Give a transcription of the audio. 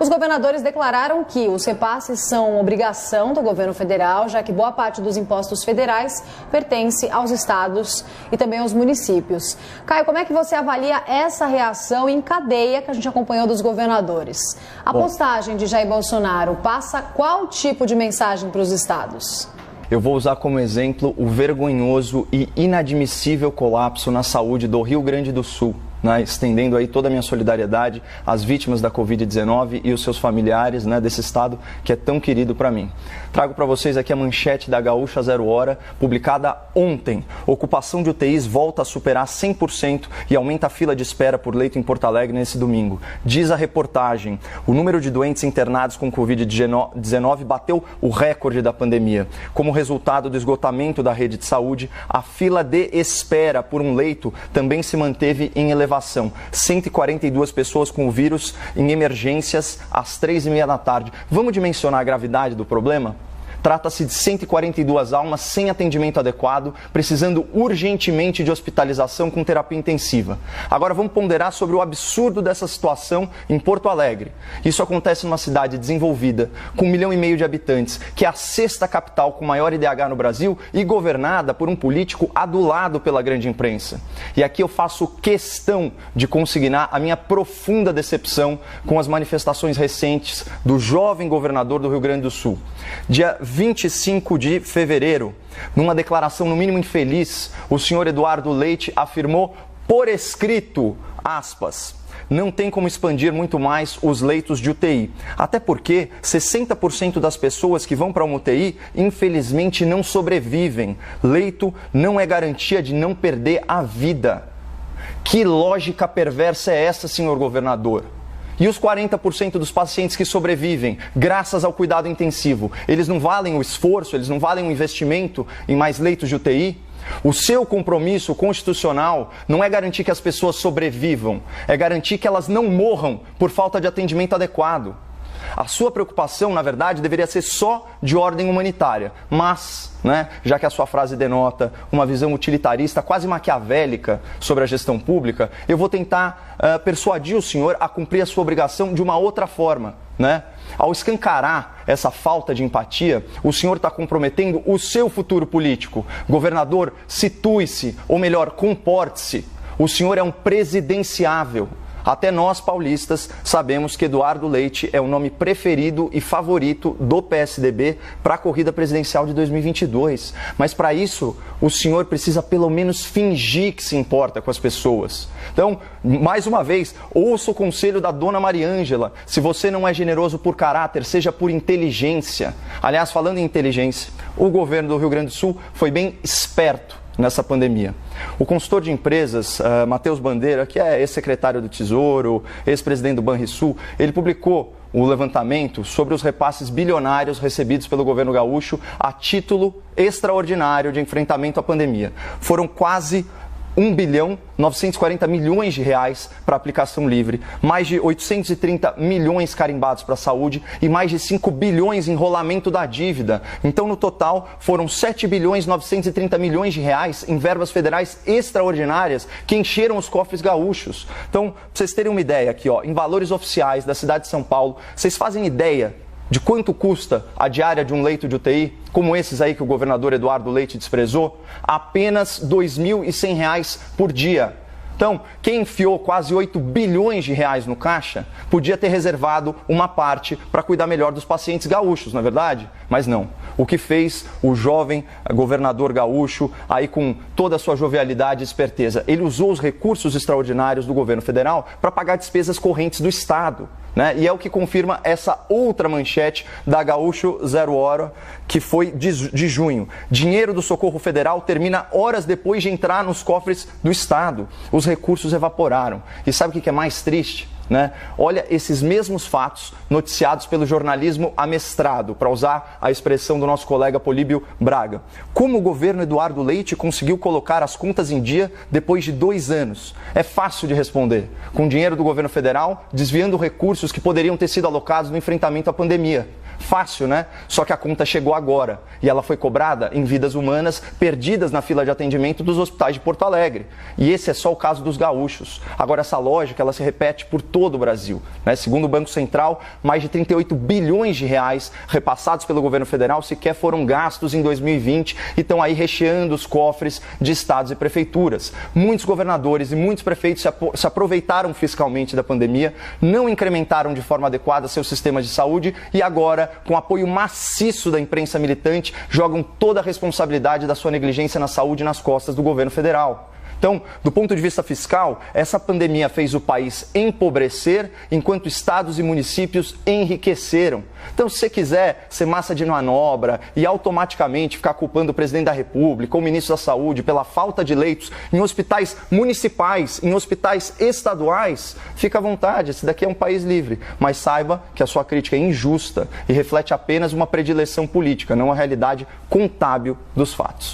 Os governadores declararam que os repasses são obrigação do governo federal, já que boa parte dos impostos federais pertence aos estados e também aos municípios. Caio, como é que você avalia essa reação em cadeia que a gente acompanhou dos governadores? A postagem de Jair Bolsonaro passa qual tipo de mensagem para os estados? Eu vou usar como exemplo o vergonhoso e inadmissível colapso na saúde do Rio Grande do Sul, estendendo aí toda a minha solidariedade às vítimas da Covid-19 e os seus familiares, desse estado que é tão querido para mim. Trago para vocês aqui a manchete da Gaúcha Zero Hora, publicada ontem. Ocupação de UTIs volta a superar 100% e aumenta a fila de espera por leito em Porto Alegre nesse domingo. Diz a reportagem, o número de doentes internados com Covid-19 bateu o recorde da pandemia. Como resultado do esgotamento da rede de saúde, a fila de espera por um leito também se manteve em elevação. 142 pessoas com o vírus em emergências às 3h30 da tarde. Vamos dimensionar a gravidade do problema? Trata-se de 142 almas sem atendimento adequado, precisando urgentemente de hospitalização com terapia intensiva. Agora vamos ponderar sobre o absurdo dessa situação em Porto Alegre. Isso acontece numa cidade desenvolvida, com 1,5 milhão de habitantes, que é a 6ª capital com maior IDH no Brasil e governada por um político adulado pela grande imprensa. E aqui eu faço questão de consignar a minha profunda decepção com as manifestações recentes do jovem governador do Rio Grande do Sul. Dia 25 de fevereiro, numa declaração no mínimo infeliz, o senhor Eduardo Leite afirmou por escrito, aspas, não tem como expandir muito mais os leitos de UTI. Até porque 60% das pessoas que vão para uma UTI, infelizmente, não sobrevivem. Leito não é garantia de não perder a vida. Que lógica perversa é essa, senhor governador? E os 40% dos pacientes que sobrevivem, graças ao cuidado intensivo, eles não valem o esforço, eles não valem o investimento em mais leitos de UTI? O seu compromisso constitucional não é garantir que as pessoas sobrevivam, é garantir que elas não morram por falta de atendimento adequado. A sua preocupação, na verdade, deveria ser só de ordem humanitária, mas, já que a sua frase denota uma visão utilitarista, quase maquiavélica sobre a gestão pública, eu vou tentar persuadir o senhor a cumprir a sua obrigação de uma outra forma, Ao escancarar essa falta de empatia, o senhor está comprometendo o seu futuro político. Governador, situe-se, ou melhor, comporte-se. O senhor é um presidenciável. Até nós, paulistas, sabemos que Eduardo Leite é o nome preferido e favorito do PSDB para a corrida presidencial de 2022. Mas para isso, o senhor precisa pelo menos fingir que se importa com as pessoas. Então, mais uma vez, ouça o conselho da dona Mariângela. Se você não é generoso por caráter, seja por inteligência. Aliás, falando em inteligência, o governo do Rio Grande do Sul foi bem esperto nessa pandemia. O consultor de empresas, Matheus Bandeira, que é ex-secretário do Tesouro, ex-presidente do Banrisul, ele publicou o levantamento sobre os repasses bilionários recebidos pelo governo gaúcho a título extraordinário de enfrentamento à pandemia. Foram quase 1,940 bilhão de reais para aplicação livre, mais de 830 milhões carimbados para a saúde e mais de 5 bilhões em enrolamento da dívida. Então, no total, foram 7,930 bilhões de reais em verbas federais extraordinárias que encheram os cofres gaúchos. Então, para vocês terem uma ideia aqui, em valores oficiais da cidade de São Paulo, vocês fazem ideia de quanto custa a diária de um leito de UTI, como esses aí que o governador Eduardo Leite desprezou? Apenas R$ 2.100 por dia. Então, quem enfiou quase 8 bilhões de reais no caixa, podia ter reservado uma parte para cuidar melhor dos pacientes gaúchos, não é verdade? Mas não. O que fez o jovem governador gaúcho, aí com toda a sua jovialidade e esperteza? Ele usou os recursos extraordinários do governo federal para pagar despesas correntes do Estado. E é o que confirma essa outra manchete da Gaúcho Zero Hora, que foi de junho. Dinheiro do Socorro Federal termina horas depois de entrar nos cofres do Estado. Os recursos evaporaram. E sabe o que é mais triste? Olha esses mesmos fatos noticiados pelo jornalismo amestrado, para usar a expressão do nosso colega Políbio Braga. Como o governo Eduardo Leite conseguiu colocar as contas em dia depois de 2 anos? É fácil de responder. Com dinheiro do governo federal, desviando recursos que poderiam ter sido alocados no enfrentamento à pandemia. Fácil, né? Só que a conta chegou agora e ela foi cobrada em vidas humanas perdidas na fila de atendimento dos hospitais de Porto Alegre. E esse é só o caso dos gaúchos. Agora, essa lógica ela se repete por todo o Brasil, né? Segundo o Banco Central, mais de 38 bilhões de reais repassados pelo governo federal sequer foram gastos em 2020 e estão aí recheando os cofres de estados e prefeituras. Muitos governadores e muitos prefeitos se aproveitaram fiscalmente da pandemia, não incrementaram de forma adequada seus sistemas de saúde e agora, com apoio maciço da imprensa militante, jogam toda a responsabilidade da sua negligência na saúde nas costas do governo federal. Então, do ponto de vista fiscal, essa pandemia fez o país empobrecer, enquanto estados e municípios enriqueceram. Então, se você quiser ser massa de manobra e automaticamente ficar culpando o presidente da República ou o ministro da Saúde pela falta de leitos em hospitais municipais, em hospitais estaduais, fica à vontade, esse daqui é um país livre. Mas saiba que a sua crítica é injusta e reflete apenas uma predileção política, não a realidade contábil dos fatos.